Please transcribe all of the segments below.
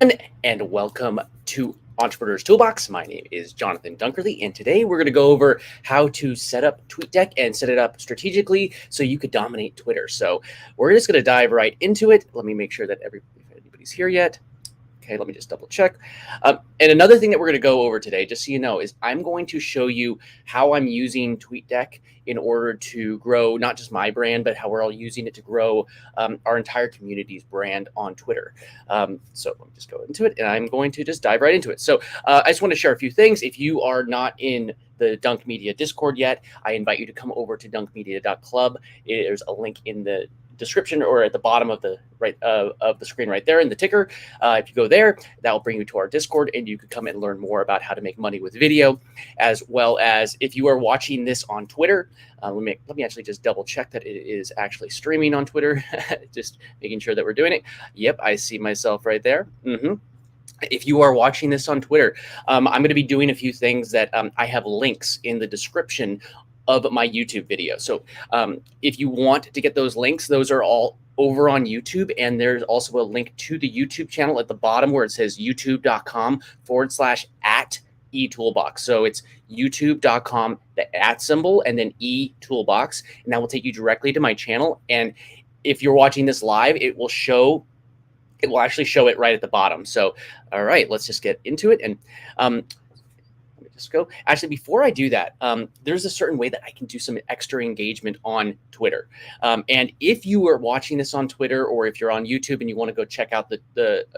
And welcome to Entrepreneur's Toolbox. My name is Jonathan Dunkerley, and today we're going to go over how to set up TweetDeck and set it up strategically so you could dominate Twitter. So we're just going to dive right into it. Let me make sure that anybody's here yet. Okay, let me just double check. And another thing that we're going to go over today, just so you know, is I'm going to show you how I'm using TweetDeck in order to grow not just my brand, but how we're all using it to grow our entire community's brand on Twitter. So let me just go into it, and I'm going to just dive right into it. So I just want to share a few things. If you are not in the Dunk Media Discord yet, I invite you to come over to dunkmedia.club. There's a link in the description or at the bottom of the of the screen right there in the ticker. If you go there, that will bring you to our Discord, and you can come and learn more about how to make money with video, as well as if you are watching this on Twitter. Let me actually just double check that it is actually streaming on Twitter. Just making sure that we're doing it. Yep, I see myself right there. If you are watching this on Twitter, I'm going to be doing a few things that I have links in the description of my YouTube video. So if you want to get those links, those are all over on YouTube. And there's also a link to the YouTube channel at the bottom where it says youtube.com/@eToolbox. So it's youtube.com, the @ symbol, and then eToolbox. And that will take you directly to my channel. And if you're watching this live, it will actually show it right at the bottom. So, all right, let's just get into it. And go. Actually, before I do that, there's a certain way that I can do some extra engagement on Twitter. And if you are watching this on Twitter, or if you're on YouTube and you want to go check out if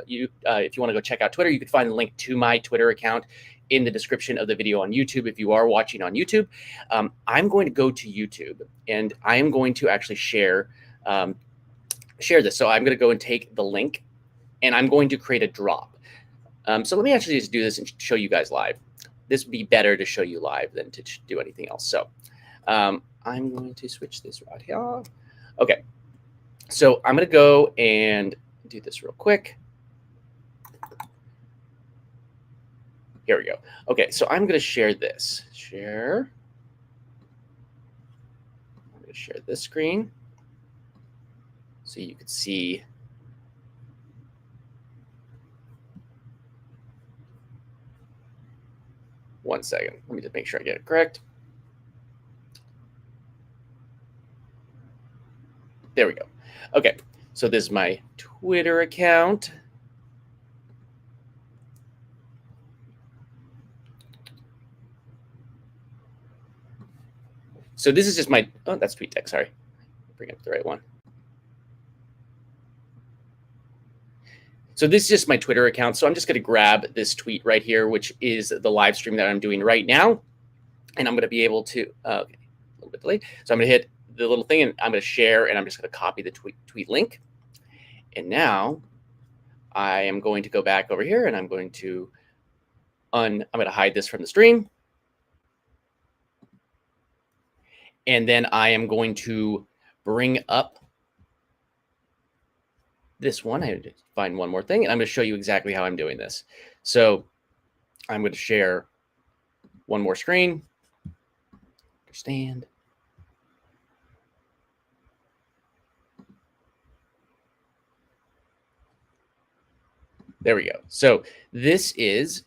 you want to go check out Twitter, you can find the link to my Twitter account in the description of the video on YouTube. If you are watching on YouTube, I'm going to go to YouTube, and I am going to actually share this. So I'm going to go and take the link, and I'm going to create a drop. So let me actually just do this and show you guys live. This would be better to show you live than to do anything else. So I'm going to switch this right here. Okay, so I'm going to go and do this real quick. Here we go. Okay, so I'm going to share this. I'm going to share this screen so you can see. One second. Let me just make sure I get it correct. There we go. Okay, so this is my Twitter account. So this is just my, oh, that's TweetDeck, sorry. Bring up the right one. So this is just my Twitter account. So I'm just going to grab this tweet right here, which is the live stream that I'm doing right now. And I'm going to be able to, okay, a little bit delayed. So I'm going to hit the little thing, and I'm going to share, and I'm just going to copy the tweet link. And now I am going to go back over here, and I'm going to hide this from the stream. And then I am going to bring up this one. I had to find one more thing, and I'm going to show you exactly how I'm doing this. So I'm going to share one more screen. Understand. There we go. So this is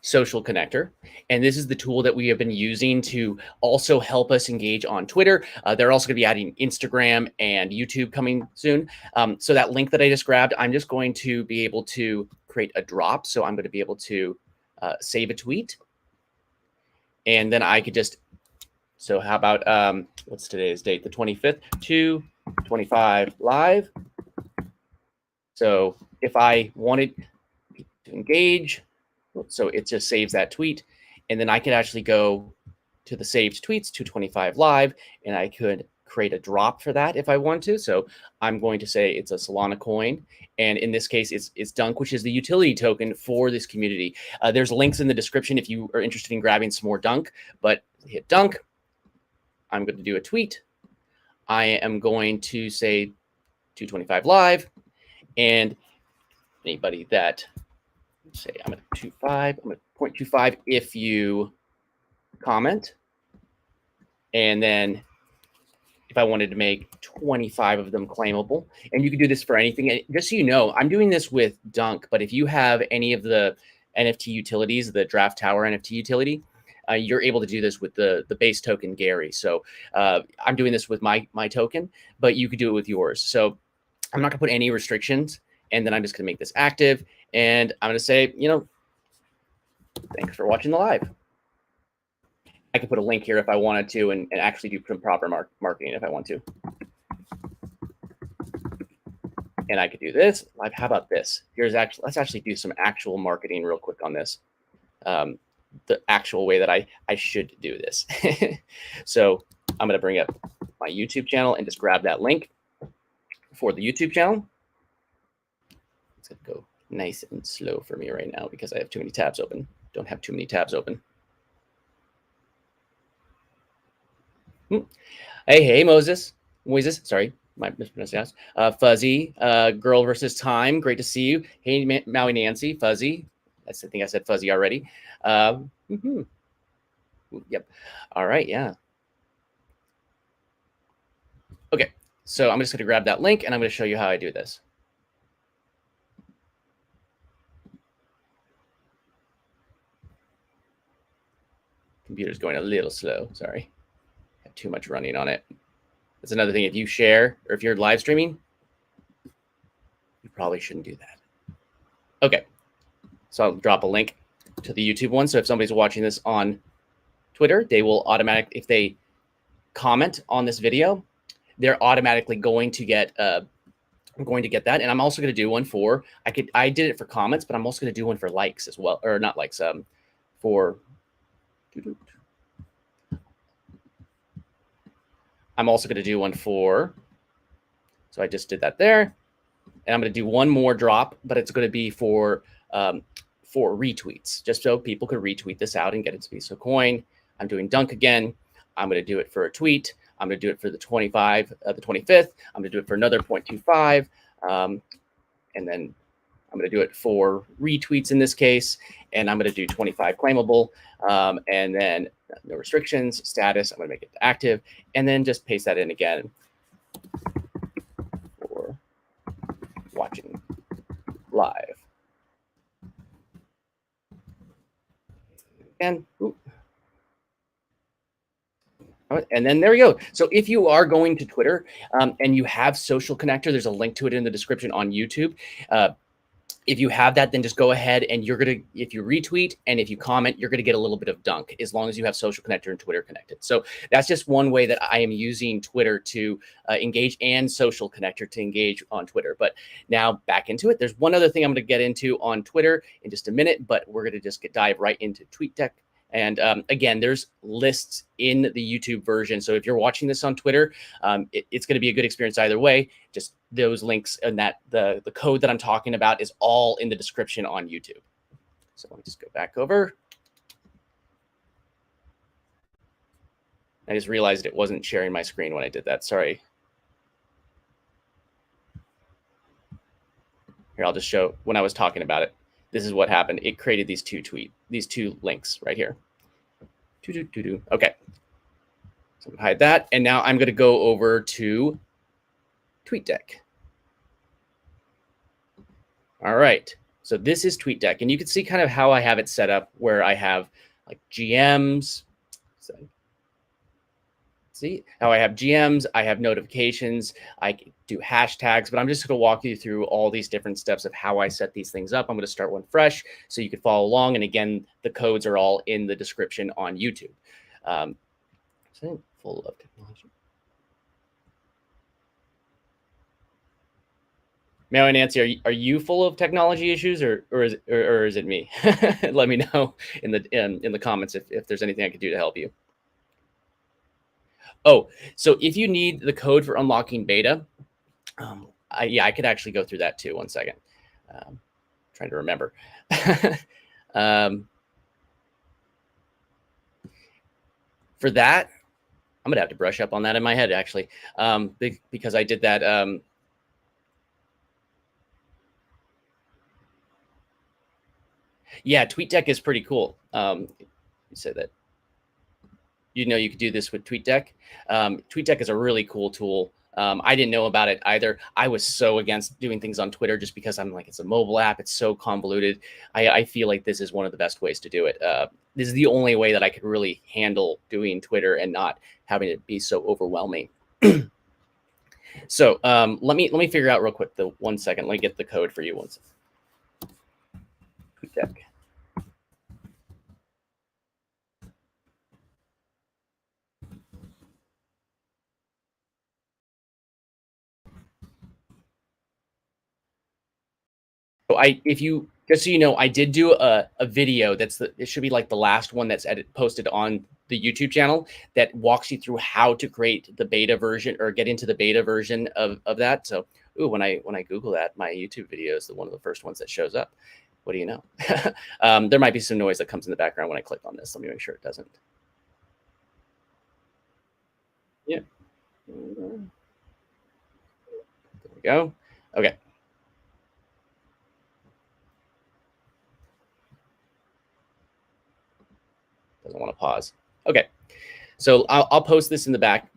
Social Connector, and this is the tool that we have been using to also help us engage on Twitter. They're also going to be adding Instagram and YouTube coming soon. So that link that I just grabbed, I'm just going to be able to create a drop. So I'm going to be able to save a tweet, and then I could just, so how about, what's today's date? The 25th, 2/25 live. So if I wanted to engage, so it just saves that tweet, and then I could actually go to the saved tweets, 2/25 live, and I could create a drop for that if I want to. So I'm going to say it's a Solana coin, and in this case, it's Dunk, which is the utility token for this community. There's links in the description if you are interested in grabbing some more Dunk, but hit Dunk. I'm going to do a tweet. I am going to say 2/25 live, and anybody that say I'm at 2.5, I'm at 0.25 if you comment, and then if I wanted to make 25 of them claimable. And you can do this for anything. And just so you know, I'm doing this with Dunk, but if you have any of the NFT utilities, the Giraffe Tower NFT utility, you're able to do this with the base token Gary. So I'm doing this with my token, but you could do it with yours. So I'm not gonna put any restrictions, and then I'm just gonna make this active, and I'm gonna say, you know, thanks for watching the live. I could put a link here if I wanted to, and actually do some proper marketing if I want to. And I could do this. Like, how about this? Let's actually do some actual marketing real quick on this. The actual way that I should do this. So I'm going to bring up my YouTube channel and just grab that link for the YouTube channel. It's going to go nice and slow for me right now because I have too many tabs open. Don't have too many tabs open. Hey, Moses, sorry, my mispronunciation. Fuzzy, girl versus time. Great to see you. Hey, Maui Nancy, Fuzzy. I think I said Fuzzy already. Yep. All right. Yeah. Okay. So I'm just going to grab that link and I'm going to show you how I do this. Computer's going a little slow. Sorry. Have too much running on it. That's another thing. If you share or if you're live streaming, you probably shouldn't do that. Okay. So I'll drop a link to the YouTube one. So if somebody's watching this on Twitter, they will automatically, if they comment on this video, they're automatically going to get that. And I'm also going to do one for, I did it for comments, but I'm also going to do one for likes as well, or not likes, for, I'm also going to do one for, so I just did that there. And I'm going to do one more drop, but it's going to be for retweets, just so people could retweet this out and get its piece of coin. I'm doing Dunk again. I'm going to do it for a tweet. I'm going to do it for the 25, the 25th. I'm going to do it for another 0.25. And then I'm going to do it for retweets in this case. And I'm going to do 25 claimable. And then no restrictions, status. I'm going to make it active. And then just paste that in again for watching live. And then there we go. So if you are going to Twitter and you have Social Connector, there's a link to it in the description on YouTube. If you have that, then just go ahead and you're going to, if you retweet and if you comment, you're going to get a little bit of Dunk as long as you have Social Connector and Twitter connected. So that's just one way that I am using Twitter to engage, and Social Connector to engage on Twitter. But now back into it. There's one other thing I'm going to get into on Twitter in just a minute, but we're going to just dive right into TweetDeck. And again, there's lists in the YouTube version. So if you're watching this on Twitter, it's going to be a good experience either way. Just those links and that the code that I'm talking about is all in the description on YouTube. So let me just go back over. I just realized it wasn't sharing my screen when I did that. Sorry. Here, I'll just show when I was talking about it. This is what happened. It created these two links right here. Okay. So hide that. And now I'm going to go over to TweetDeck. All right. So this is TweetDeck. And you can see kind of how I have it set up, where I have like GMs. So, see how I have GMs, I have notifications, I do hashtags, but I'm just going to walk you through all these different steps of how I set these things up. I'm going to start one fresh so you can follow along. And again, the codes are all in the description on YouTube. So full of technology. Mary and Nancy, are you full of technology issues, or is it me? Let me know in the comments if there's anything I could do to help you. Oh, so if you need the code for unlocking beta, I could actually go through that too. One second. Trying to remember. For that, I'm going to have to brush up on that in my head, actually, because I did that. Yeah, TweetDeck is pretty cool. You said that. you know you could do this with TweetDeck. TweetDeck is a really cool tool. I didn't know about it either. I was so against doing things on Twitter just because I'm like, it's a mobile app. It's so convoluted. I feel like this is one of the best ways to do it. This is the only way that I could really handle doing Twitter and not having it be so overwhelming. So let me figure out real quick. 1 second. Let me get the code for you. One second. TweetDeck. Just so you know, I did do a video it should be like the last one that's posted on the YouTube channel that walks you through how to create the beta version or get into the beta version of that. So, when I Google that, my YouTube video is one of the first ones that shows up. What do you know? There might be some noise that comes in the background when I click on this. Let me make sure it doesn't. Yeah. There we go. Okay. Doesn't want to pause. Okay. So I'll post this in the back.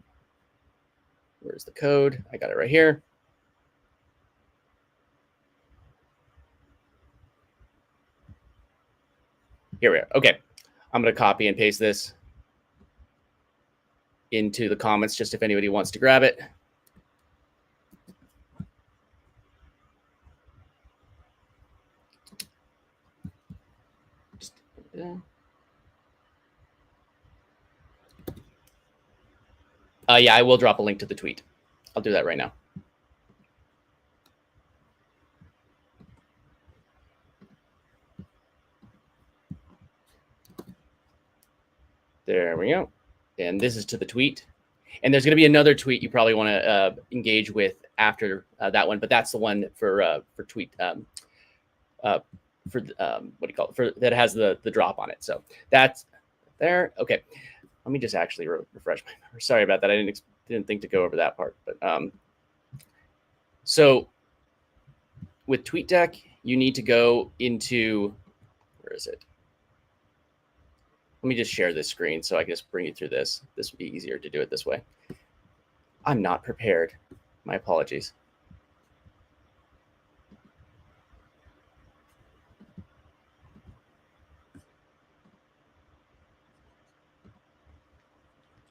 Where's the code? I got it right here. Here we are. Okay. I'm going to copy and paste this into the comments just if anybody wants to grab it. Yeah, I will drop a link to the tweet. I'll do that right now. There we go. And this is to the tweet. And there's going to be another tweet you probably want to engage with after that one, but that's the one for tweet what do you call it? That has the drop on it. So that's there. Okay. Let me just actually refresh my memory. Sorry about that. I didn't think to go over that part. But so with TweetDeck, you need to go into, where is it? Let me just share this screen so I can just bring you through this. This would be easier to do it this way. I'm not prepared. My apologies.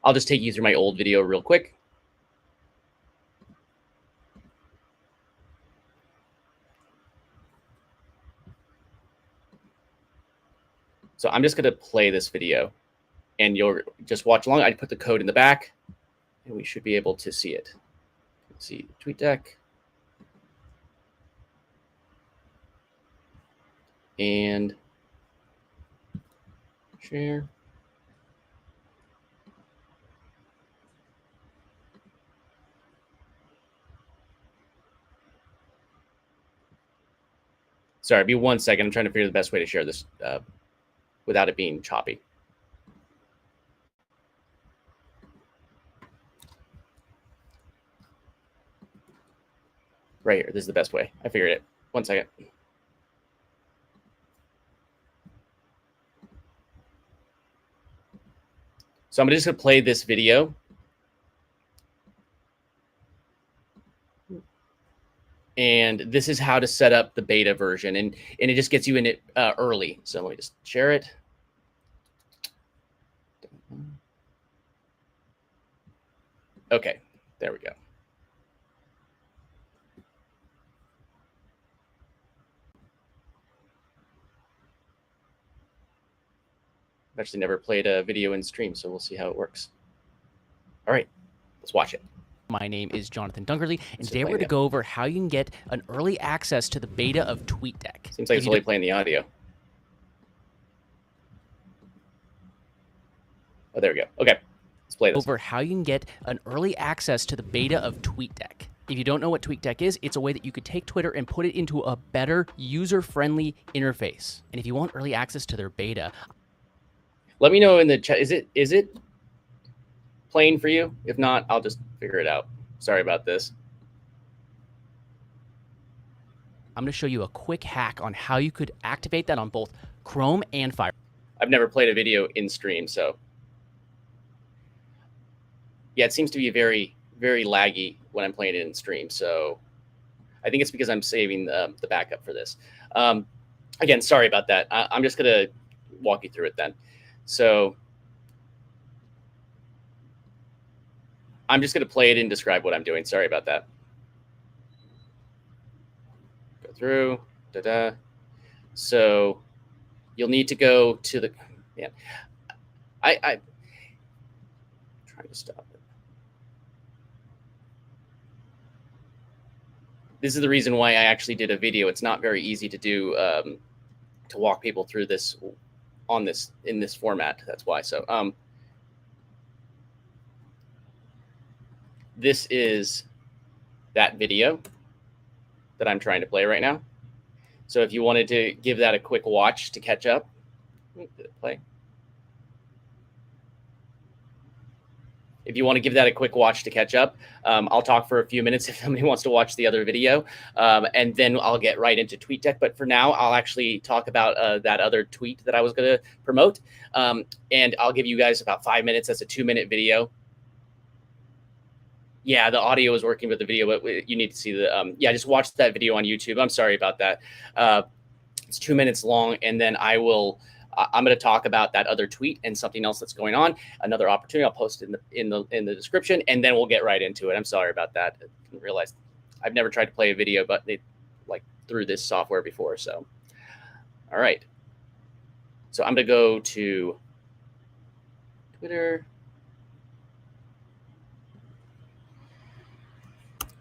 I'll just take you through my old video real quick. So I'm just going to play this video and you'll just watch along. I put the code in the back and we should be able to see it. Let's see, TweetDeck. And share. Sorry, be 1 second. I'm trying to figure the best way to share this without it being choppy. Right here. This is the best way. I figured it. 1 second. So I'm just going to play this video. And this is how to set up the beta version. And it just gets you in it early. So let me just share it. Okay, there we go. I've actually never played a video in stream, so we'll see how it works. All right, let's watch it. My name is Jonathan Dunkerley, and today we're going to go over how you can get an early access to the beta of TweetDeck. Seems like it's only playing the audio. Oh, there we go. Okay, let's play this. Over how you can get an early access to the beta of TweetDeck. If you don't know what TweetDeck is, it's a way that you could take Twitter and put it into a better user-friendly interface. And if you want early access to their beta, let me know in the chat. Is it playing for you? If not, I'll just figure it out. Sorry about this. I'm going to show you a quick hack on how you could activate that on both Chrome and Firefox. I've never played a video in stream, so Yeah, it seems to be very, very laggy when I'm playing it in stream. So I think it's because I'm saving the backup for this. Again, sorry about that. I'm just going to walk you through it then. So I'm just going to play it and describe what I'm doing. Sorry about that. Go through. Da-da. So you'll need to go to the, man, I'm trying to stop it. This is the reason why I actually did a video. It's not very easy to do, to walk people through this in this format. That's why. So this is that video that I'm trying to play right now. So if you wanted to give that a quick watch to catch up, did it play? If you want to give that a quick watch to catch up, I'll talk for a few minutes if somebody wants to watch the other video, and then I'll get right into TweetDeck. But for now, I'll actually talk about that other tweet that I was going to promote, and I'll give you guys about 5 minutes. That's a 2-minute video. Yeah, the audio is working with the video, but you need to see the, yeah, just watch that video on YouTube. I'm sorry about that. It's 2 minutes long, and then I'm going to talk about that other tweet and something else that's going on, another opportunity. I'll post it in the description, and then we'll get right into it. I'm sorry about that. I didn't realize I've never tried to play a video, but through this software before. So, all right. So I'm going to go to Twitter.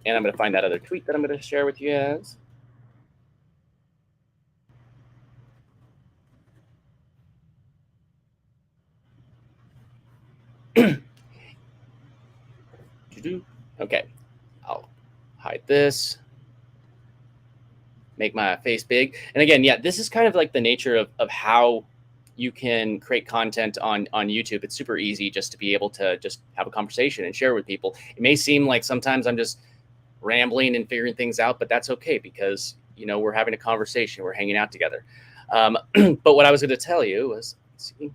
And I'm going to find that other tweet that I'm going to share with you guys. Okay, I'll hide this, make my face big. And again, yeah, this is kind of like the nature of how you can create content on YouTube. It's super easy just to be able to just have a conversation and share with people. It may seem like sometimes I'm just rambling and figuring things out, but that's okay because, you know, we're having a conversation, we're hanging out together. But what I was going to tell you was, let's see,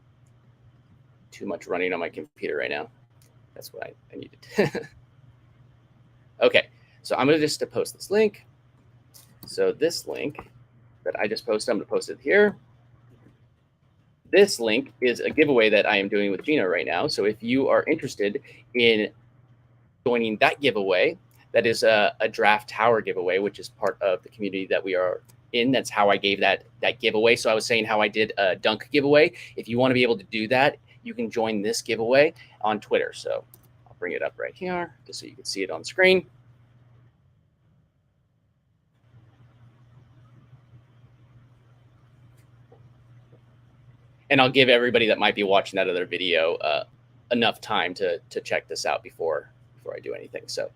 too much running on my computer right now. That's what I needed. Okay, so I'm going to just post this link. So this link that I just posted, I'm going to post it here. This link is a giveaway that I am doing with Gino right now. So if you are interested in joining that giveaway, that is a Giraffe Tower giveaway, which is part of the community that we are in. That's how I gave that giveaway. So I was saying how I did a dunk giveaway. If you want to be able to do that, you can join this giveaway on Twitter. So I'll bring it up right here just so you can see it on screen. And I'll give everybody that might be watching that other video enough time to check this out before I do anything. So,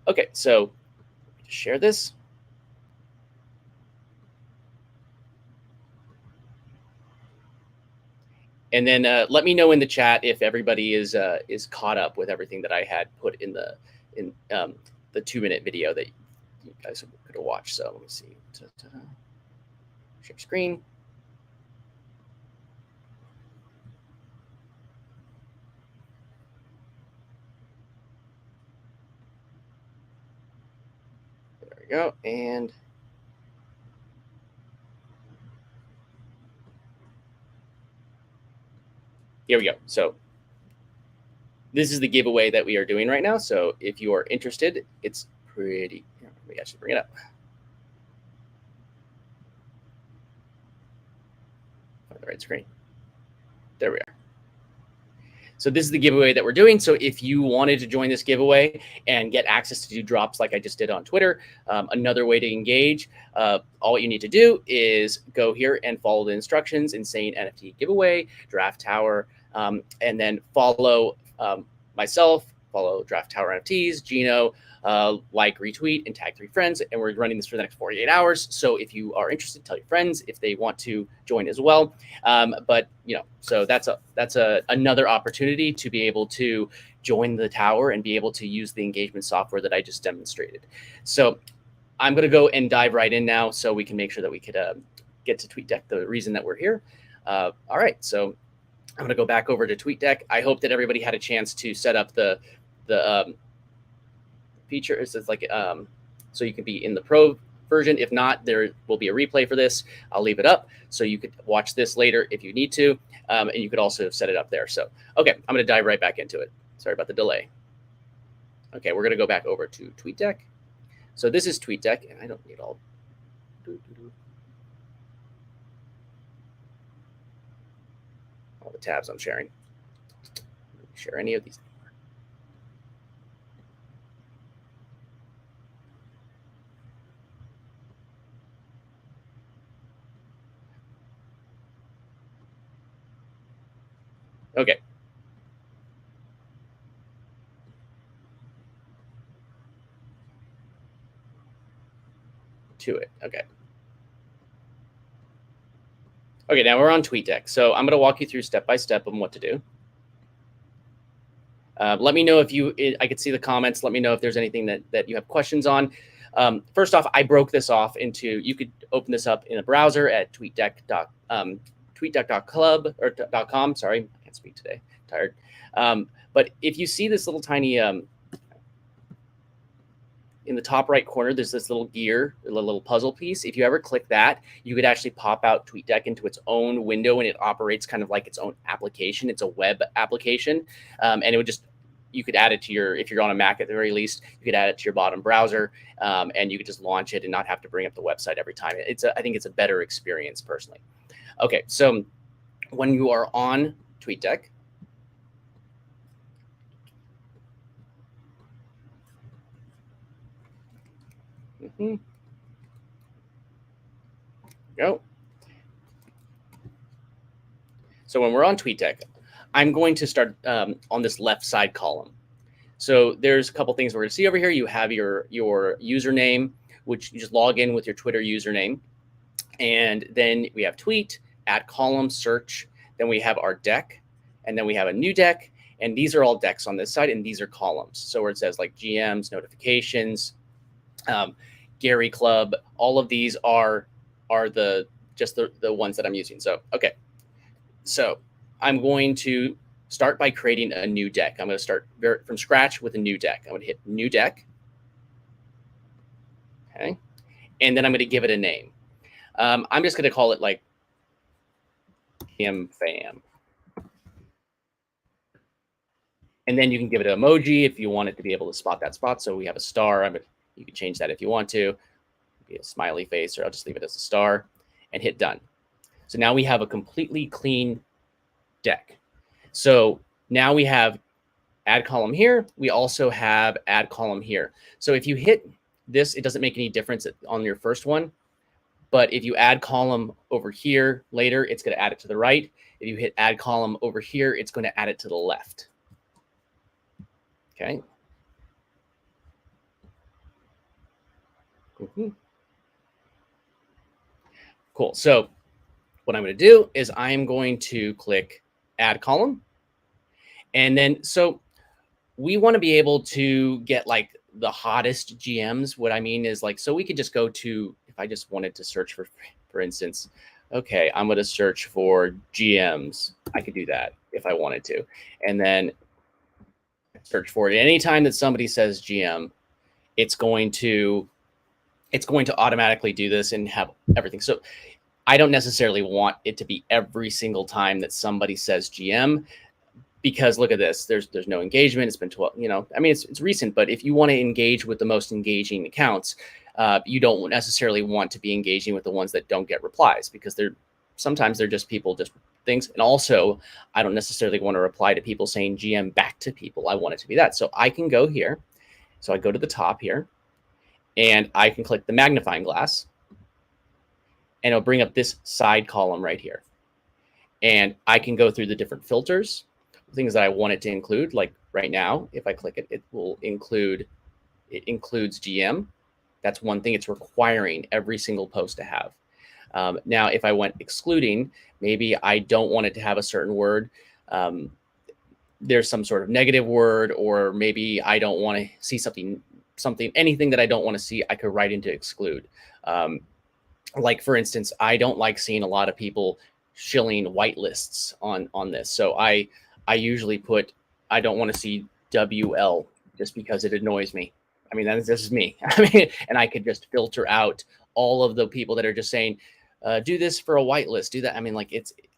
okay, so share this. And then let me know in the chat if everybody is caught up with everything that I had put in the 2-minute video that you guys could have watched. So let me see. Share screen. There we go. And here we go. So this is the giveaway that we are doing right now. So if you are interested, it's pretty, let me actually bring it up. Find the right screen. There we are. So this is the giveaway that we're doing. So if you wanted to join this giveaway and get access to do drops like I just did on Twitter, another way to engage, all you need to do is go here and follow the instructions, Insane NFT giveaway, Giraffe Tower, and then follow myself, follow Giraffe Tower NFTs, Gino, like, retweet, and tag 3 friends. And we're running this for the next 48 hours. So if you are interested, tell your friends if they want to join as well. But, you know, so that's another opportunity to be able to join the tower and be able to use the engagement software that I just demonstrated. So I'm going to go and dive right in now so we can make sure that we could get to TweetDeck, the reason that we're here. All right, so I'm going to go back over to TweetDeck. I hope that everybody had a chance to set up the feature. It's like so you can be in the pro version. If not, there will be a replay for this. I'll leave it up so you could watch this later if you need to, and you could also set it up there. So, okay, I'm going to dive right back into it. Sorry about the delay. Okay, we're going to go back over to TweetDeck. So this is TweetDeck, and I don't need all the tabs I'm sharing. Share any of these. Okay. To it. Okay. Okay, now we're on TweetDeck. So I'm going to walk you through step by step on what to do. Let me know if I could see the comments. Let me know if there's anything that you have questions on. First off, I broke this off into, you could open this up in a browser at tweetdeck.club or .com. Sorry, I can't speak today. Tired. But if you see this little tiny, in the top right corner, there's this little gear, a little puzzle piece. If you ever click that, you could actually pop out TweetDeck into its own window, and it operates kind of like its own application. It's a web application, and it would just, you could add it to your, if you're on a Mac at the very least, you could add it to your bottom browser, and you could just launch it and not have to bring up the website every time. I think it's a better experience personally. Okay, so when you are on TweetDeck, go. So when we're on TweetDeck, I'm going to start on this left side column. So there's a couple things we're going to see over here. You have your username, which you just log in with your Twitter username. And then we have tweet, add column, search. Then we have our deck. And then we have a new deck. And these are all decks on this side, and these are columns. So where it says like GMs, notifications, Gary Club, all of these are just the ones that I'm using. So, okay. So I'm going to start by creating a new deck. I'm going to start from scratch with a new deck. I'm going to hit new deck. Okay. And then I'm going to give it a name. I'm just going to call it like Fam. And then you can give it an emoji if you want it to be able to spot that spot. So we have a star. You can change that if you want to. Be a smiley face, or I'll just leave it as a star and hit done. So now we have a completely clean deck. So now we have add column here. We also have add column here. So if you hit this, it doesn't make any difference on your first one. But if you add column over here later, it's going to add it to the right. If you hit add column over here, it's going to add it to the left. Okay. Cool. So what I'm going to do is I'm going to click add column. And then, so we want to be able to get like the hottest GMs. What I mean is like, so we could just go to, if I just wanted to search for instance, okay, I'm going to search for GMs. I could do that if I wanted to. And then search for it. Anytime that somebody says GM, it's going to automatically do this and have everything. So I don't necessarily want it to be every single time that somebody says GM, because look at this, there's no engagement. It's been 12, I mean, it's recent, but if you want to engage with the most engaging accounts, you don't necessarily want to be engaging with the ones that don't get replies, because sometimes they're just people, just things. And also, I don't necessarily want to reply to people saying GM back to people. I want it to be that. So I can go here. So I go to the top here, and I can click the magnifying glass, and it'll bring up this side column right here. And I can go through the different filters, things that I want it to include. Like right now, if I click it, it includes GM. That's one thing it's requiring every single post to have. Now, if I went excluding, maybe I don't want it to have a certain word. There's some sort of negative word, or maybe I don't want to see anything that I don't want to see, I could write into exclude. Like for instance, I don't like seeing a lot of people shilling whitelists on this. So I usually put, I don't want to see WL just because it annoys me. I mean, this is me. I mean, and I could just filter out all of the people that are just saying, do this for a whitelist, do that. I mean, like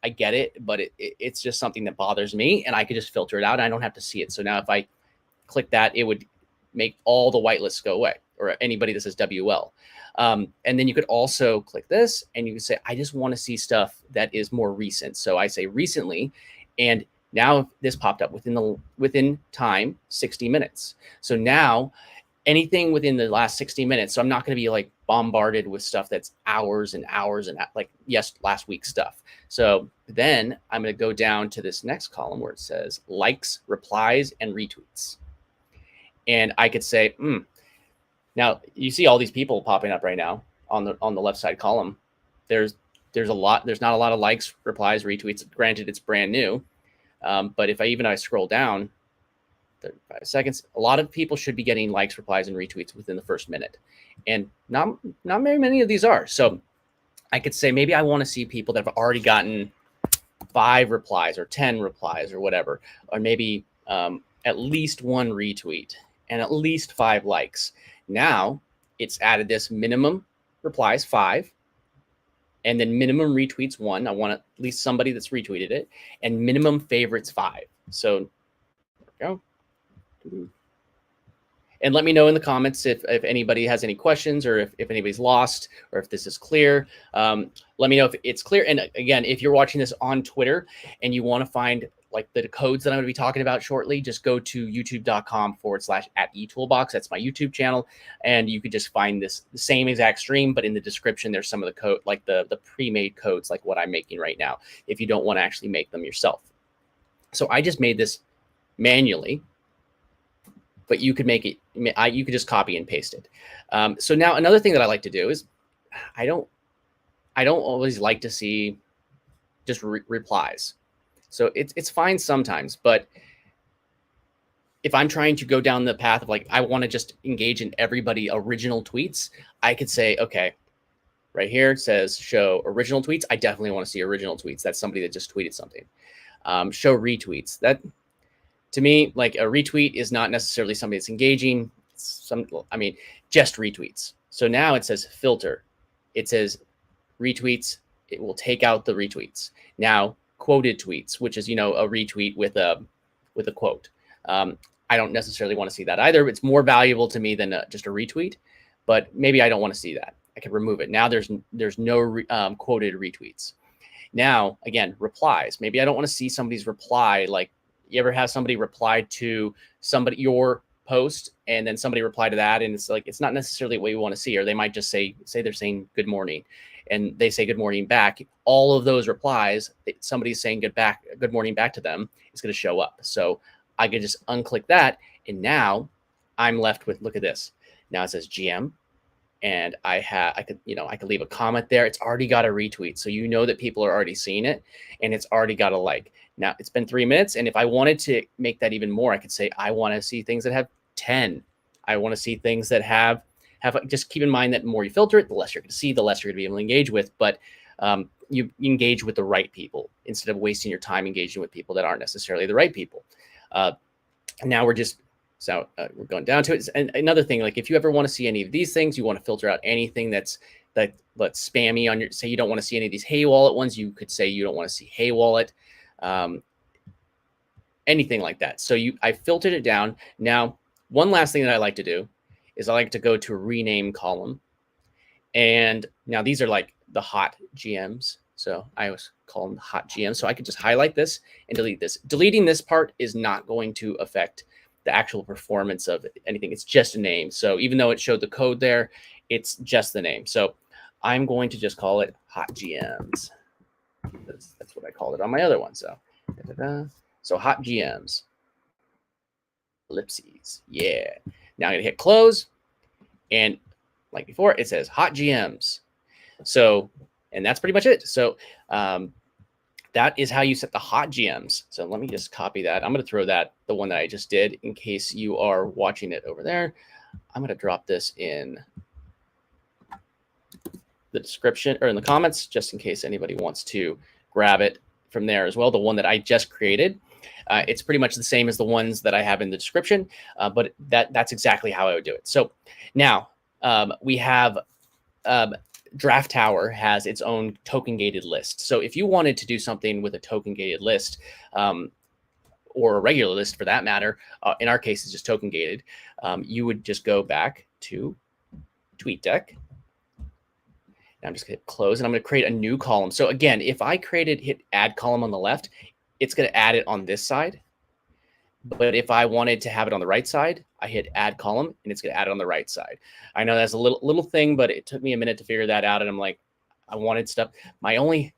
I get it, but it's just something that bothers me, and I could just filter it out. And I don't have to see it. So now if I click that, it would make all the whitelists go away, or anybody that says WL. And then you could also click this and you can say, I just want to see stuff that is more recent. So I say recently, and now this popped up within time, 60 minutes. So now anything within the last 60 minutes. So I'm not going to be like bombarded with stuff that's hours and hours and like, yes, last week's stuff. So then I'm going to go down to this next column where it says likes, replies, and retweets. And I could say, now you see all these people popping up right now on the left side column. There's not a lot of likes, replies, retweets. Granted, it's brand new. But if I scroll down 35 seconds, a lot of people should be getting likes, replies, and retweets within the first minute. And not very many of these are. So I could say maybe I want to see people that have already gotten 5 replies or 10 replies or whatever, or maybe at least 1 retweet and at least 5 likes. Now it's added this minimum replies 5 and then minimum retweets 1. I want at least somebody that's retweeted it, and minimum favorites 5. So there we go. And let me know in the comments if anybody has any questions, or if anybody's lost, or if this is clear. Let me know if it's clear. And again, if you're watching this on Twitter and you want to find like the codes that I'm going to be talking about shortly, just go to youtube.com/@eToolbox. That's my YouTube channel. And you could just find the same exact stream, but in the description, there's some of the code, like the pre-made codes, like what I'm making right now, if you don't want to actually make them yourself. So I just made this manually, but you could make it, you could just copy and paste it. So now another thing that I like to do is I don't always like to see just replies. So it's fine sometimes, but if I'm trying to go down the path of like, I want to just engage in everybody original tweets, I could say, okay, right here it says show original tweets. I definitely want to see original tweets. That's somebody that just tweeted something. Show retweets. That, to me, like a retweet is not necessarily somebody that's engaging. I mean, just retweets. So now it says filter. It says retweets. It will take out the retweets. Now quoted tweets, which is, a retweet with a quote. I don't necessarily want to see that either. It's more valuable to me than just a retweet, but maybe I don't want to see that. I can remove it. Now there's no quoted retweets. Now, again, replies. Maybe I don't want to see somebody's reply. Like, you ever have somebody reply to your post and then somebody reply to that, and it's like, it's not necessarily what you want to see, or they might just say they're saying good morning and they say good morning back. All of those replies, somebody's saying good morning back to them, is going to show up. So I could just unclick that, and now I'm left with, look at this. Now it says GM, and I could leave a comment there. It's already got a retweet, so you know that people are already seeing it, and it's already got a like. Now it's been 3 minutes, and if I wanted to make that even more, I could say I want to see things that have 10. I want to see things that have. Just keep in mind that the more you filter it, the less you're going to see, the less you're going to be able to engage with. But you engage with the right people instead of wasting your time engaging with people that aren't necessarily the right people. Now we're going down to it. And another thing, like if you ever want to see any of these things, you want to filter out anything that's spammy on your, say you don't want to see any of these Hey Wallet ones, you could say you don't want to see Hey Wallet, anything like that. So I filtered it down. Now, one last thing that I like to do is I like to go to a rename column. And now these are like the hot GMs. So I always call them hot GMs. So I could just highlight this and delete this. Deleting this part is not going to affect the actual performance of anything. It's just a name. So even though it showed the code there, it's just the name. So I'm going to just call it hot GMs. That's what I called it on my other one. So, so hot GMs. Ellipses. Yeah. Now I'm going to hit close. And like before, it says hot GMs. So, and that's pretty much it. So that is how you set the hot GMs. So let me just copy that. I'm going to throw the one that I just did, in case you are watching it over there. I'm going to drop this in the description or in the comments, just in case anybody wants to grab it from there as well. The one that I just created. It's pretty much the same as the ones that I have in the description, but that's exactly how I would do it. So now we have Giraffe Tower has its own token gated list. So if you wanted to do something with a token gated list, or a regular list for that matter, in our case, it's just token gated, you would just go back to TweetDeck. I'm just going to hit close, and I'm going to create a new column. So again, if I hit add column on the left, it's going to add it on this side. But if I wanted to have it on the right side, I hit add column, and it's going to add it on the right side. I know that's a little thing, but it took me a minute to figure that out. And I'm like, I wanted stuff. My only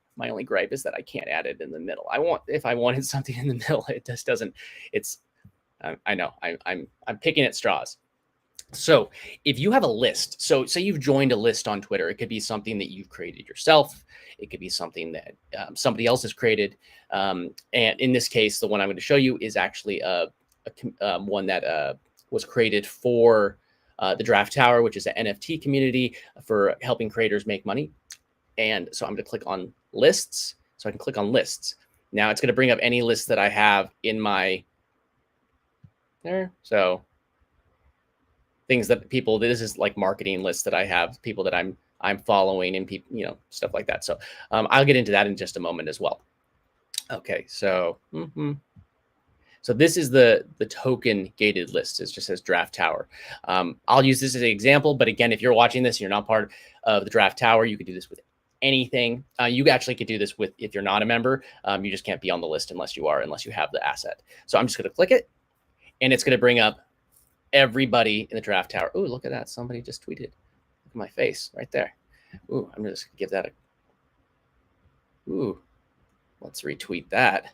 gripe is that I can't add it in the middle. If I wanted something in the middle, it just doesn't. It's I know I'm picking at straws. So if you have a list, so say you've joined a list on Twitter, it could be something that you've created yourself. It could be something that somebody else has created. And in this case, the one I'm going to show you is actually one that was created for the Giraffe Tower, which is an NFT community for helping creators make money. And so I'm going to click on lists. So I can click on lists. Now it's going to bring up any lists that I have in my there. So things that people, this is like marketing lists that I have, people that I'm following, and people, stuff like that. So I'll get into that in just a moment as well. Okay, so so this is the token gated list. It just says Giraffe Tower. I'll use this as an example, but again, if you're watching this, you're not part of the Giraffe Tower, you could do this with anything. You actually could do this with, if you're not a member, you just can't be on the list unless you have the asset. So I'm just going to click it, and it's going to bring up everybody in the Giraffe Tower. Oh, look at that. Somebody just tweeted. Look at my face right there. Ooh, I'm just going to give that let's retweet that.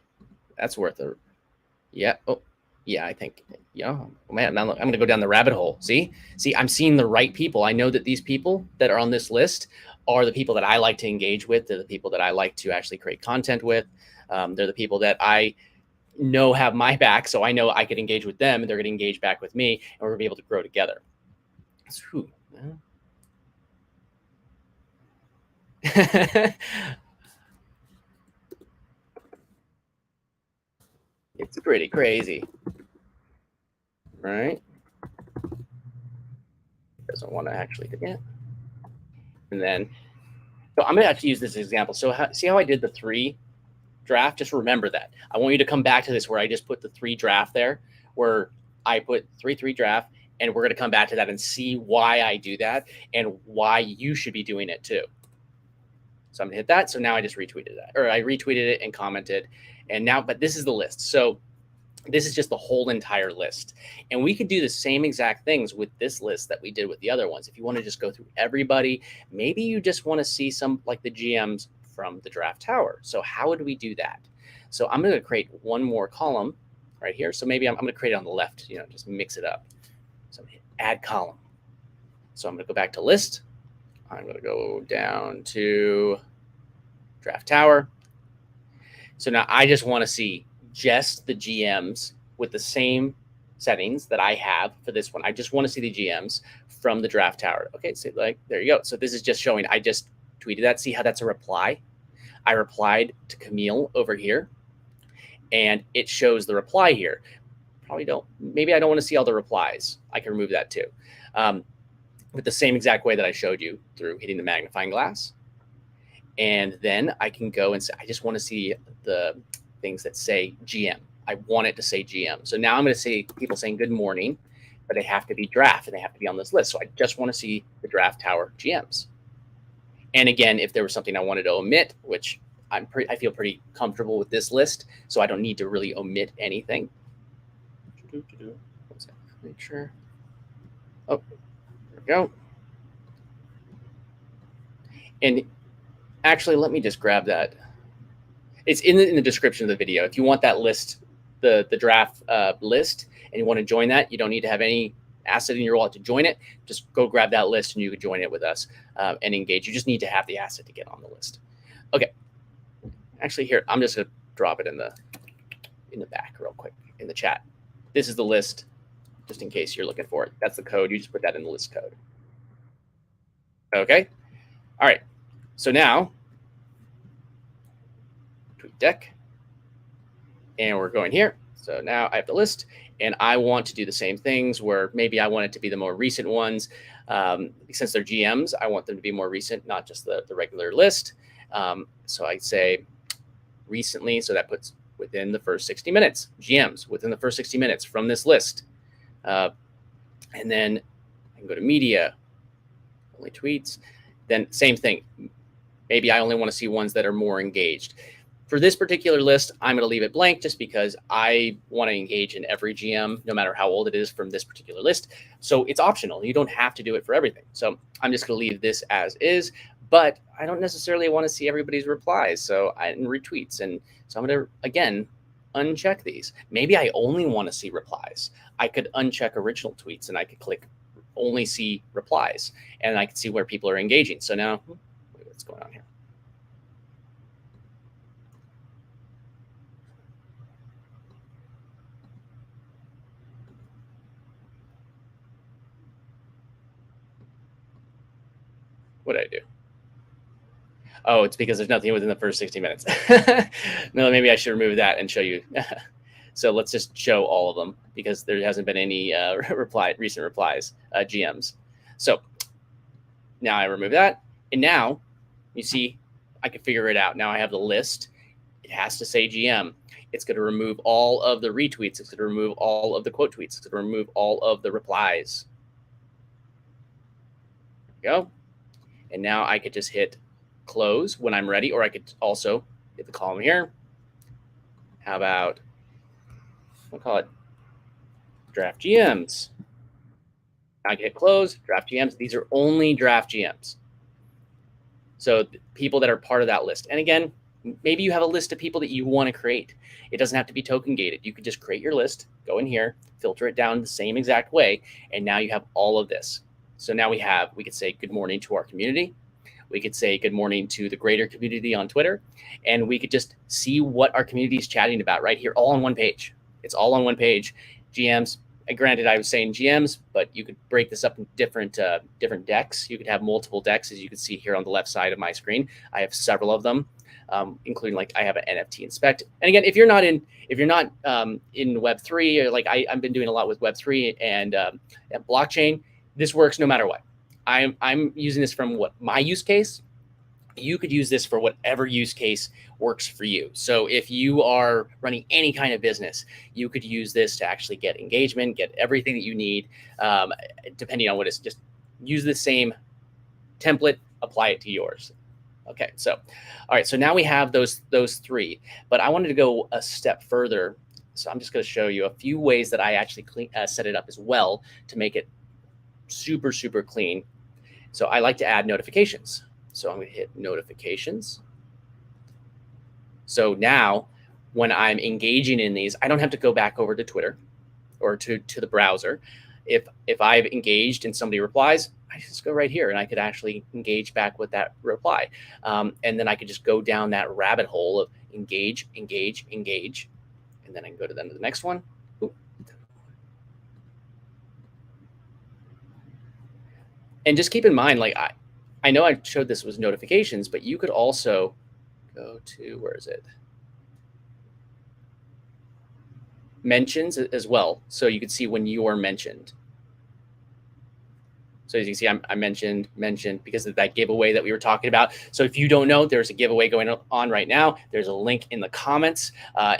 That's worth a, yeah. Oh, yeah, I think, oh man, now I'm going to go down the rabbit hole. See, I'm seeing the right people. I know that these people that are on this list are the people that I like to engage with. They're the people that I like to actually create content with. They're the people that I know have my back, so I know I could engage with them, and they're going to engage back with me, and we're going to be able to grow together. It's pretty crazy, right? Doesn't want to actually do it. And then, so I'm going to actually use this example. So see how I did the 3 draft? Just remember that. I want you to come back to this where I just put the 3 draft there, where I put 3 draft, and we're going to come back to that and see why I do that and why you should be doing it too. So I'm going to hit that. So now I just retweeted that, or I retweeted it and commented. And now, but this is the list. So this is just the whole entire list. And we could do the same exact things with this list that we did with the other ones. If you want to just go through everybody, maybe you just want to see some like the GMs from the Giraffe Tower. So how would we do that? So I'm going to create one more column right here. So maybe I'm going to create it on the left, just mix it up. So I'm going to hit add column. So I'm going to go back to list. I'm going to go down to Giraffe Tower. So now I just want to see just the GMs with the same settings that I have for this one. I just want to see the GMs from the Giraffe Tower. Okay, so like there you go. So this is just showing, I just tweeted that. See how that's a reply? I replied to Camille over here, and it shows the reply here. Maybe I don't want to see all the replies. I can remove that too. With the same exact way that I showed you through hitting the magnifying glass. And then I can go and say, I just want to see the things that say GM. I want it to say GM. So now I'm going to see people saying good morning, but they have to be draft and they have to be on this list. So I just want to see the Giraffe Tower GMs. And again, if there was something I wanted to omit, which I feel pretty comfortable with this list, so I don't need to really omit anything. Make sure. Oh, there we go. And actually, let me just grab that. It's in the description of the video. If you want that list, the draft list, and you want to join that, you don't need to have any asset in your wallet to join it. Just go grab that list, and you can join it with us and engage. You just need to have the asset to get on the list. Okay. Actually, here, I'm just going to drop it in the back real quick in the chat. This is the list, just in case you're looking for it. That's the code. You just put that in the list code. Okay. All right. So now TweetDeck. And we're going here. So now I have the list, and I want to do the same things where maybe I want it to be the more recent ones. Since they're GMs, I want them to be more recent, not just the regular list. So I say recently, so that puts within the first 60 minutes, GMs within the first 60 minutes from this list. And then I can go to media, only tweets. Then same thing. Maybe I only want to see ones that are more engaged. For this particular list, I'm going to leave it blank just because I want to engage in every GM, no matter how old it is from this particular list. So it's optional. You don't have to do it for everything. So I'm just going to leave this as is, but I don't necessarily want to see everybody's replies and retweets. And so I'm going to, again, uncheck these. Maybe I only want to see replies. I could uncheck original tweets and I could click only see replies, and I can see where people are engaging. So now, what's going on here? What did I do? Oh, it's because there's nothing within the first 60 minutes. No, maybe I should remove that and show you. So let's just show all of them because there hasn't been any recent replies, GMs. So now I remove that. And now you see, I can figure it out. Now I have the list. It has to say GM. It's going to remove all of the retweets. It's going to remove all of the quote tweets. It's going to remove all of the replies. There we go. And now I could just hit close when I'm ready, or I could also hit the column here. How about, we'll call it draft GMs. I can hit close, draft GMs. These are only draft GMs. So people that are part of that list. And again, maybe you have a list of people that you want to create. It doesn't have to be token gated. You could just create your list, go in here, filter it down the same exact way, and now you have all of this. So now we could say good morning to our community. We could say good morning to the greater community on Twitter. And we could just see what our community is chatting about right here, all on one page. It's all on one page. GMs, granted, I was saying GMs, but you could break this up in different decks. You could have multiple decks, as you can see here on the left side of my screen. I have several of them, including like I have an NFT inspect. And again, if you're not in Web3, or like I've been doing a lot with Web3 and blockchain, this works no matter what. I'm using this from what my use case. You could use this for whatever use case works for you. So if you are running any kind of business, you could use this to actually get engagement, get everything that you need, depending on what it's. Just use the same template, apply it to yours. Okay, so all right, so now we have those three, but I wanted to go a step further. So I'm just going to show you a few ways that I actually set it up as well to make it super, super clean. So I like to add notifications. So I'm going to hit notifications. So now when I'm engaging in these, I don't have to go back over to Twitter or to the browser. If I've engaged and somebody replies, I just go right here and I could actually engage back with that reply. And then I could just go down that rabbit hole of engage, engage, engage. And then I can go to the next one. Ooh. And just keep in mind, like I know I showed this was notifications, but you could also go to, where is it? Mentions as well. So you could see when you are mentioned. So as you can see, I mentioned because of that giveaway that we were talking about. So if you don't know, there's a giveaway going on right now. There's a link in the comments.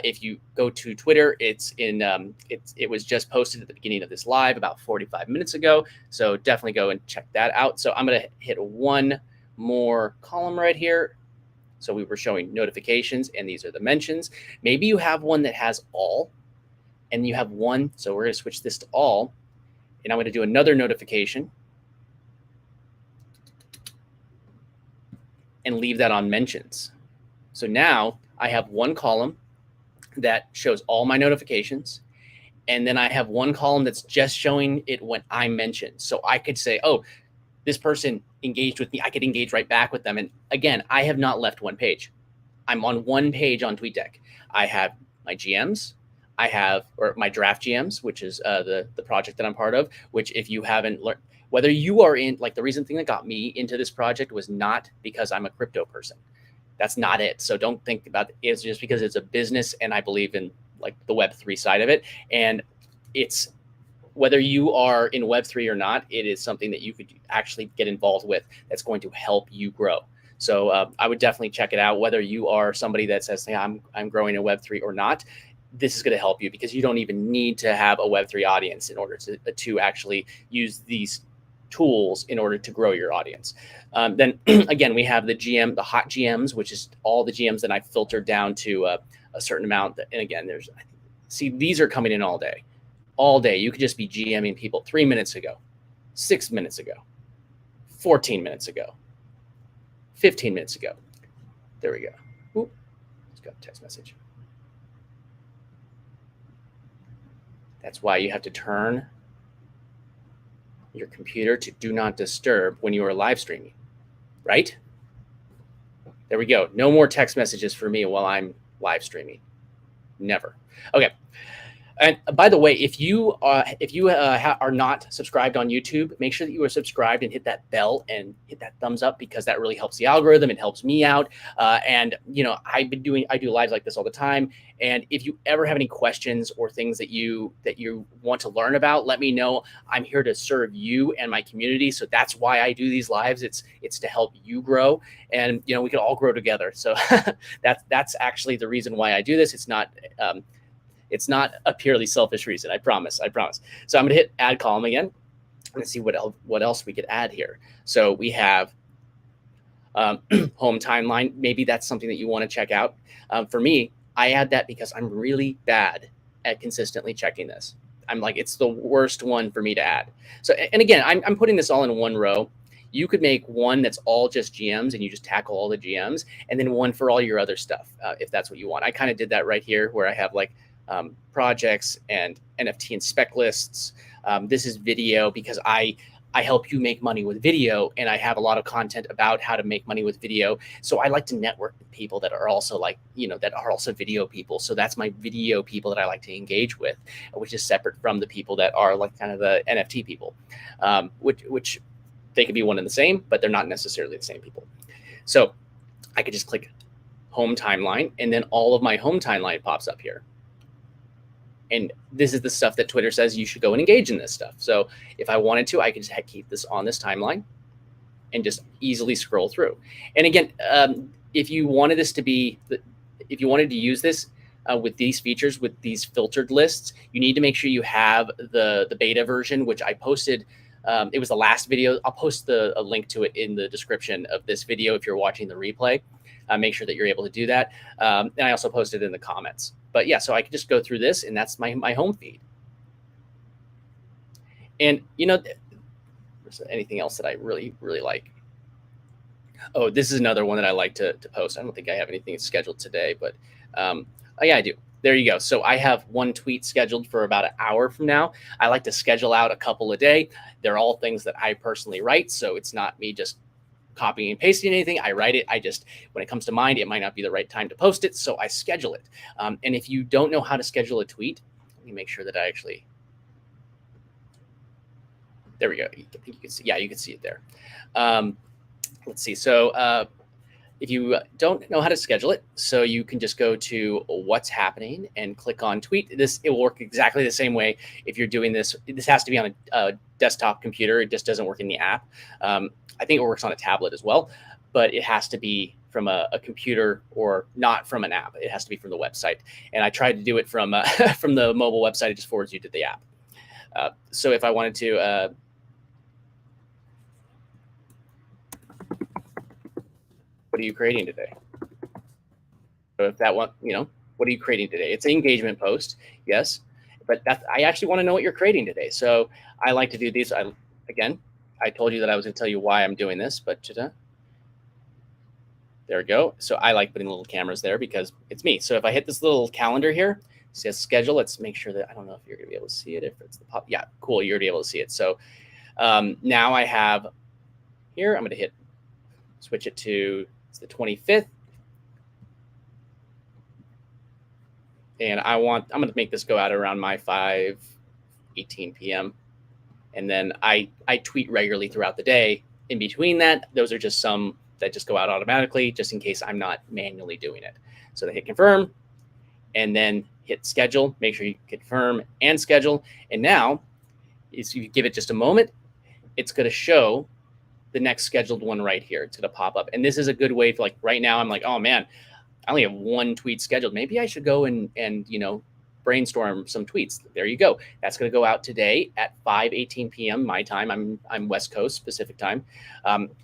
If you go to Twitter, it was just posted at the beginning of this live about 45 minutes ago. So definitely go and check that out. So I'm going to hit one more column right here. So we were showing notifications, and these are the mentions. Maybe you have one that has all, and you have one. So we're going to switch this to all, and I'm going to do another notification. And leave that on mentions. So now I have one column that shows all my notifications. And then I have one column that's just showing it when I'm mentioned. So I could say, oh, this person engaged with me. I could engage right back with them. And again, I have not left one page. I'm on one page on TweetDeck. I have my GMs. I have, or my draft GMs, which is the project that I'm part of, which if you haven't learned, whether you are in, like the reason thing that got me into this project was not because I'm a crypto person. That's not it. So don't think about it's just because it's a business and I believe in like the Web3 side of it. And it's whether you are in Web3 or not, it is something that you could actually get involved with that's going to help you grow. So I would definitely check it out, whether you are somebody that says, hey, I'm growing in Web3 or not. This is going to help you because you don't even need to have a Web3 audience in order to actually use these tools in order to grow your audience. Then again, we have the hot GMs, which is all the GMs that I filtered down to a certain amount. And again, see, these are coming in all day. All day. You could just be GMing people 3 minutes ago, 6 minutes ago, 14 minutes ago, 15 minutes ago. There we go. Oop, just got a text message. That's why you have to turn your computer to do not disturb when you are live streaming, right? There we go. No more text messages for me while I'm live streaming. Never. Okay. And by the way, if you are not subscribed on YouTube, make sure that you are subscribed and hit that bell and hit that thumbs up because that really helps the algorithm. It helps me out. And you know, I do lives like this all the time. And if you ever have any questions or things that you want to learn about, let me know. I'm here to serve you and my community. So that's why I do these lives. It's to help you grow, and you know, we can all grow together. So that's actually the reason why I do this. It's not a purely selfish reason. I promise. So I'm going to hit add column again. Let's see what else we could add here. So we have home timeline. Maybe that's something that you want to check out. For me, I add that because I'm really bad at consistently checking this. I'm like, it's the worst one for me to add. So, and again, I'm putting this all in one row. You could make one that's all just GMs and you just tackle all the GMs, and then one for all your other stuff, if that's what you want. I kind of did that right here where I have like projects and NFT and spec lists. This is video because I help you make money with video, and I have a lot of content about how to make money with video. So I like to network with people that are also like, you know, that are also video people. So that's my video people that I like to engage with, which is separate from the people that are like kind of the NFT people, which they could be one and the same, but they're not necessarily the same people. So I could just click home timeline, and then all of my home timeline pops up here. And this is the stuff that Twitter says you should go and engage in this stuff. So if I wanted to, I could just keep this on this timeline and just easily scroll through. And again, if you wanted this to be, if you wanted to use this with these features, with these filtered lists, you need to make sure you have the beta version, which I posted. It was the last video. I'll post a link to it in the description of this video if you're watching the replay. Make sure that you're able to do that. And I also posted it in the comments. But yeah, so I can just go through this, and that's my home feed. And you know, there's anything else that I really like. Oh, this is another one that I like to post. I don't think I have anything scheduled today, but oh yeah, I do. There you go. So I have one tweet scheduled for about an hour from now. I like to schedule out a couple a day. They're all things that I personally write, so it's not me just copying and pasting anything. I write it. I just, when it comes to mind, it might not be the right time to post it, so I schedule it. And if you don't know how to schedule a tweet, let me make sure that I actually, there we go. I think you can see, yeah, you can see it there. Let's see. So if you don't know how to schedule it, so you can just go to what's happening and click on tweet. It will work exactly the same way if you're doing this. This has to be on a desktop computer. It just doesn't work in the app. I think it works on a tablet as well, but it has to be from a computer or not from an app. It has to be from the website. And I tried to do it from from the mobile website. It just forwards you to the app. So if I wanted to, what are you creating today? So if that one, you know, what are you creating today? It's an engagement post, yes, but I actually want to know what you're creating today. So I like to do these. Again, I told you that I was going to tell you why I'm doing this, but there we go. So I like putting little cameras there because it's me. So if I hit this little calendar here, it says schedule. Let's make sure that, I don't know if you're going to be able to see it. If it's the pop, yeah, cool. You're going to be able to see it. So now I have here, I'm going to switch it to, it's the 25th. And I'm going to make this go out around my 5:18 p.m. And then I tweet regularly throughout the day. In between that, those are just some that just go out automatically, just in case I'm not manually doing it. So they hit confirm, and then hit schedule. Make sure you confirm and schedule. And now, if you give it just a moment, it's going to show the next scheduled one right here. It's going to pop up. And this is a good way for, like, right now, I'm like, oh man, I only have one tweet scheduled. Maybe I should go and you know, brainstorm some tweets. There you go. That's going to go out today at 5:18 p.m. my time. I'm West Coast Pacific time.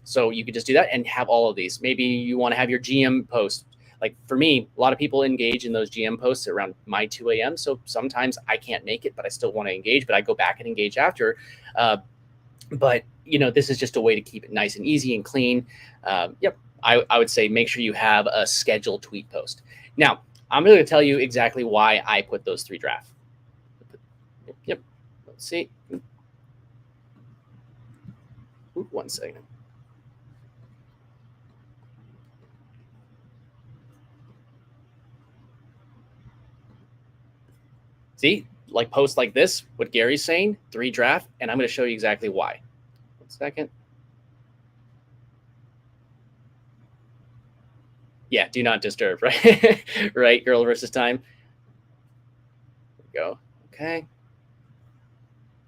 So you could just do that and have all of these. Maybe you want to have your GM post. Like for me, a lot of people engage in those GM posts around my 2 a.m. So sometimes I can't make it, but I still want to engage, but I go back and engage after. But you know, this is just a way to keep it nice and easy and clean. Yep. I would say make sure you have a scheduled tweet post. Now, I'm going to tell you exactly why I put those 3 drafts. Yep. Let's see. Ooh, 1 second. See, like posts like this, what Gary's saying, 3 draft, and I'm going to show you exactly why. 1 second. Yeah, do not disturb, right? Right, girl versus time. There we go. Okay.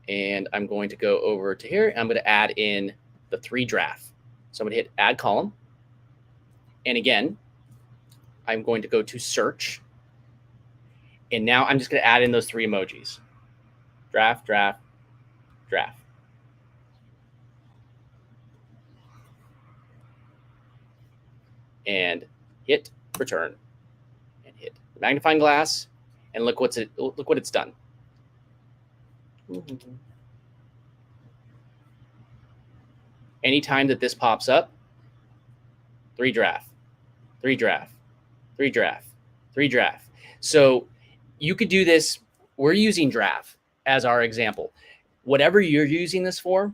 And I'm going to go over to here. I'm going to add in the 3 draft. So I'm going to hit add column. And again, I'm going to go to search. And now I'm just going to add in those 3 emojis. Draft, draft, draft. And hit return. And hit the magnifying glass. And look what it's done. Anytime that this pops up, 3 draft, 3 draft, 3 draft, 3 draft. So you could do this. We're using draft as our example. Whatever you're using this for,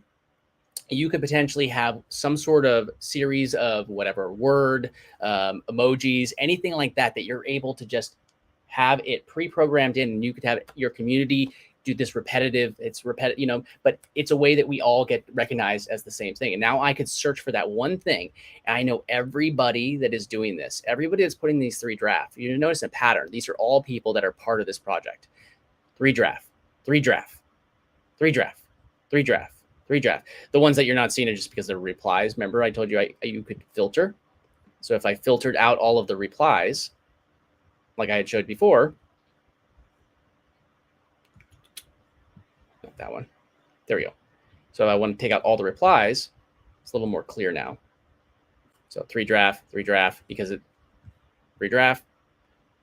you could potentially have some sort of series of whatever word, emojis, anything like that, that you're able to just have it pre-programmed in, and you could have your community do this repetitive. It's repetitive, you know, but it's a way that we all get recognized as the same thing. And now I could search for that one thing. And I know everybody that is doing this, everybody that's putting these 3 drafts, you notice a pattern. These are all people that are part of this project. 3 draft, 3 draft, 3 draft, 3 draft, 3 draft. The ones that you're not seeing are just because they're replies. Remember, I told you you could filter. So if I filtered out all of the replies, like I had showed before, not that one. There we go. So I want to take out all the replies. It's a little more clear now. So 3 draft, because 3 draft,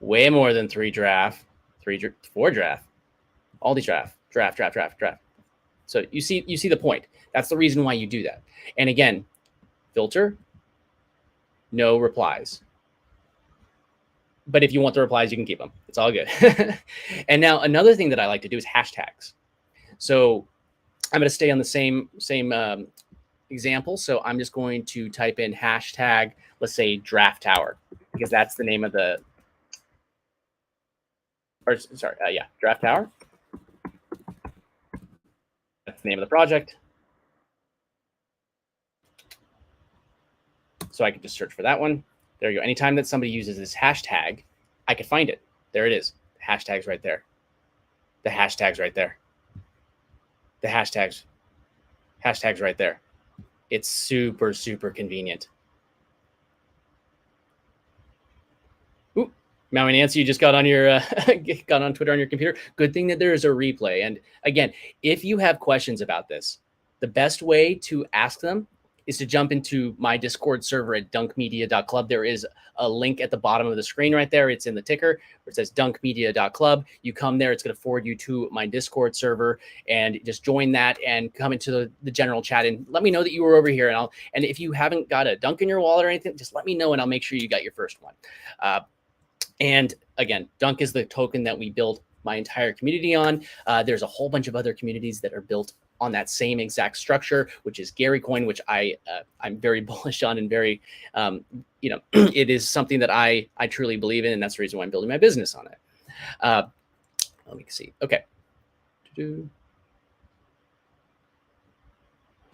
way more than 3 draft, 4 draft, all these draft. So you see the point. That's the reason why you do that. And again, filter, no replies. But if you want the replies, you can keep them. It's all good. And now another thing that I like to do is hashtags. So I'm going to stay on the same example. So I'm just going to type in hashtag, let's say Draft Tower, because that's the name of the, or sorry, yeah, Draft Tower. That's the name of the project. So I can just search for that one. There you go. Anytime that somebody uses this hashtag, I could find it. There it is. Hashtags right there. The hashtags right there. The hashtags right there. It's super, super convenient. Ooh, Maui Nancy, you just got on your got on Twitter on your computer. Good thing that there is a replay. And again, if you have questions about this, the best way to ask them is to jump into my Discord server at dunkmedia.club. There is a link at the bottom of the screen right there. It's in the ticker where it says dunkmedia.club. You come there, it's going to forward you to my Discord server, and just join that and come into the general chat and let me know that you were over here. And if you haven't got a dunk in your wallet or anything, just let me know and I'll make sure you got your first one. And again, Dunk is the token that we build my entire community on. There's a whole bunch of other communities that are built on that same exact structure, which is Gary Coin, which I'm very bullish on, and very, you know, it is something that I truly believe in, and that's the reason why I'm building my business on it. Let me see. Okay.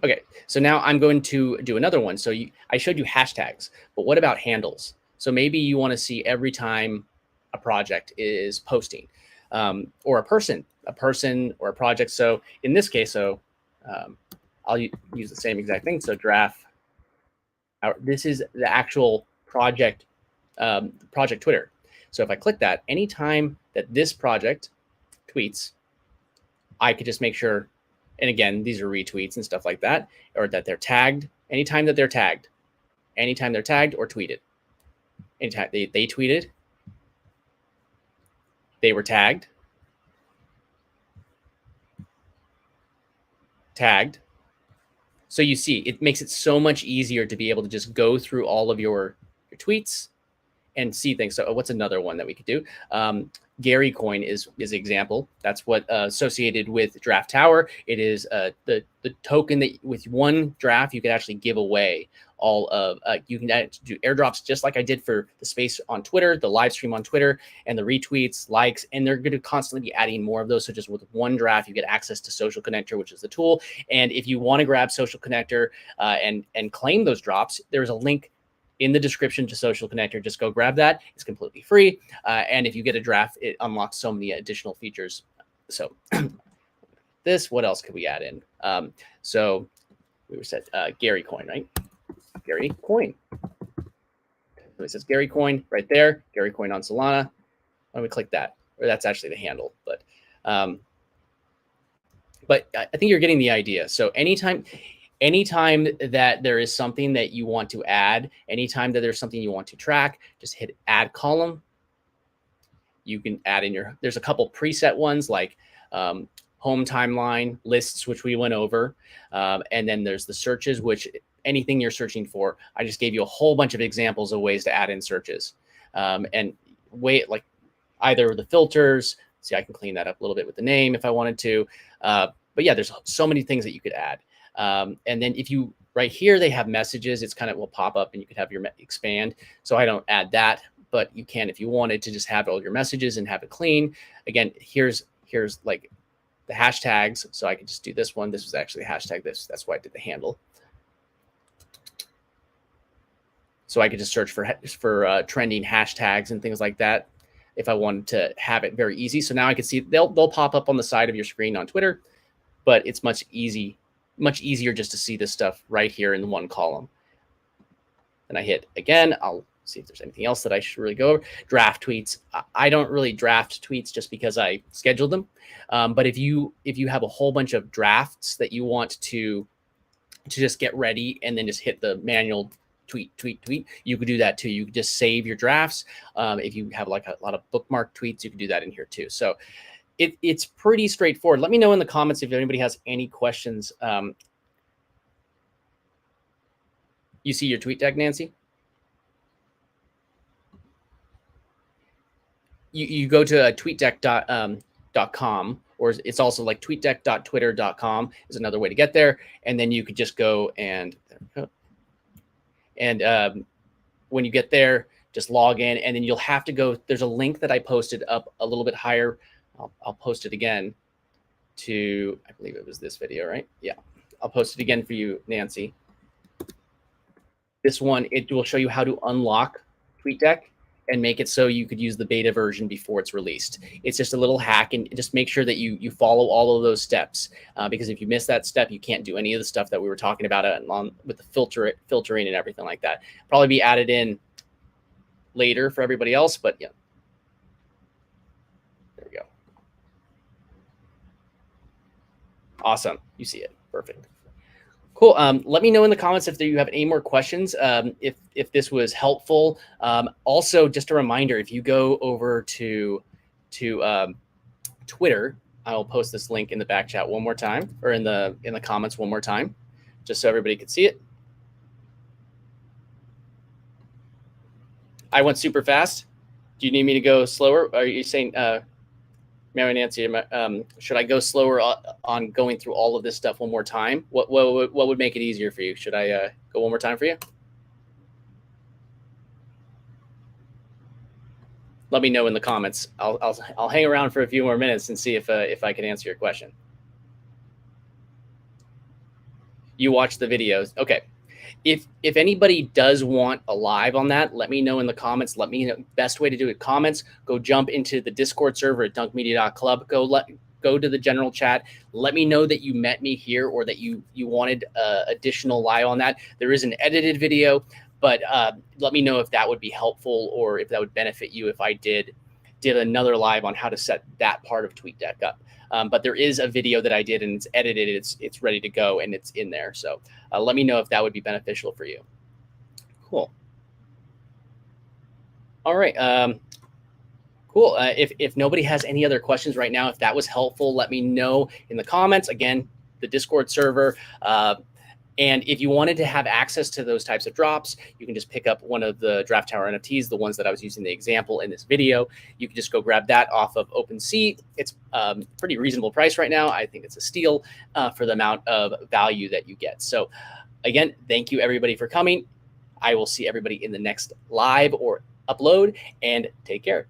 Okay, so now I'm going to do another one. So I showed you hashtags, but what about handles? So maybe you want to see every time a project is posting, or a person or a project. So in this case, I'll use the same exact thing. So Giraffe. This is the actual project, project Twitter. So if I click that, anytime that this project tweets, I could just make sure. And again, these are retweets and stuff like that, or that they're tagged. Anytime that they're tagged, or tweeted, anytime they tweeted, they were tagged. So you see, it makes it so much easier to be able to just go through all of your tweets and see things. So what's another one that we could do? 𝐻𝐸𝐿 is an example. That's what associated with Giraffe Tower. It is the token that with one giraffe you could actually give away all of. You can do airdrops just like I did for the space on Twitter, the live stream on Twitter, and the retweets, likes, and they're going to constantly be adding more of those. So just with one giraffe, you get access to Social Connector, which is the tool. And if you want to grab Social Connector and claim those drops, there's a link in the description to Social Connector. Just go grab that. It's completely free. And if you get a draft, it unlocks so many additional features. So what else could we add in? So we were set 𝐻𝐸𝐿, right? 𝐻𝐸𝐿. So it says 𝐻𝐸𝐿 right there. 𝐻𝐸𝐿 on Solana. Why don't we click that? Or that's actually the handle, but I think you're getting the idea. So anytime that there is something that you want to add, anytime that there's something you want to track, just hit add column. You can add in there's a couple preset ones like home timeline, lists, which we went over. And then there's the searches, which anything you're searching for. I just gave you a whole bunch of examples of ways to add in searches. And like either the filters. See, I can clean that up a little bit with the name if I wanted to. But yeah, there's so many things that you could add. And then if you right here, they have messages, it's kind of will pop up and you could have your expand. So I don't add that, but you can, if you wanted to just have all your messages and have it clean. Again, here's like the hashtags. So I could just do this one. This was actually hashtag this. That's why I did the handle. So I could just search for trending hashtags and things like that if I wanted to have it very easy. So now I can see they'll pop up on the side of your screen on Twitter, but it's much easier just to see this stuff right here in one column. And I hit again. I'll see if there's anything else that I should really go over. Draft tweets. I don't really draft tweets just because I scheduled them. But if you have a whole bunch of drafts that you want to just get ready and then just hit the manual tweet, you could do that too. You could just save your drafts. If you have like a lot of bookmark tweets, you can do that in here too. So it's pretty straightforward. Let me know in the comments if anybody has any questions. You see your tweet deck, Nancy? You go to tweetdeck.com, or it's also like tweetdeck.twitter.com is another way to get there. And then you could just go and when you get there, just log in, and then you'll have to go. There's a link that I posted up a little bit higher. I'll post it again to, I believe it was this video, right? Yeah, I'll post it again for you, Nancy. This one, it will show you how to unlock TweetDeck and make it so you could use the beta version before it's released. It's just a little hack, and just make sure that you follow all of those steps, because if you miss that step, you can't do any of the stuff that we were talking about with the filtering and everything like that. Probably be added in later for everybody else, but yeah. There we go. Awesome. You see it. Perfect. Cool. Let me know in the comments if you have any more questions, if this was helpful. Also, just a reminder, if you go over to Twitter, I'll post this link in the back chat one more time, or in the comments one more time, just so everybody can see it. I went super fast. Do you need me to go slower? Are you saying, Mary Nancy, should I go slower on going through all of this stuff one more time? What would make it easier for you? Should I go one more time for you? Let me know in the comments. I'll hang around for a few more minutes and see if I can answer your question. You watch the videos. Okay. If anybody does want a live on that, let me know in the comments. Let me know. Best way to do it, comments. Go jump into the Discord server at dunkmedia.club. Go to the general chat. Let me know that you met me here or that you wanted additional live on that. There is an edited video, but let me know if that would be helpful or if that would benefit you if I did another live on how to set that part of TweetDeck up. But there is a video that I did and it's edited. It's ready to go and it's in there. So let me know if that would be beneficial for you. Cool. All right. Cool. If nobody has any other questions right now, if that was helpful, let me know in the comments. Again, the Discord server. And if you wanted to have access to those types of drops, you can just pick up one of the Giraffe Tower NFTs, the ones that I was using the example in this video. You can just go grab that off of OpenSea. It's pretty reasonable price right now. I think it's a steal for the amount of value that you get. So again, thank you everybody for coming. I will see everybody in the next live or upload, and take care.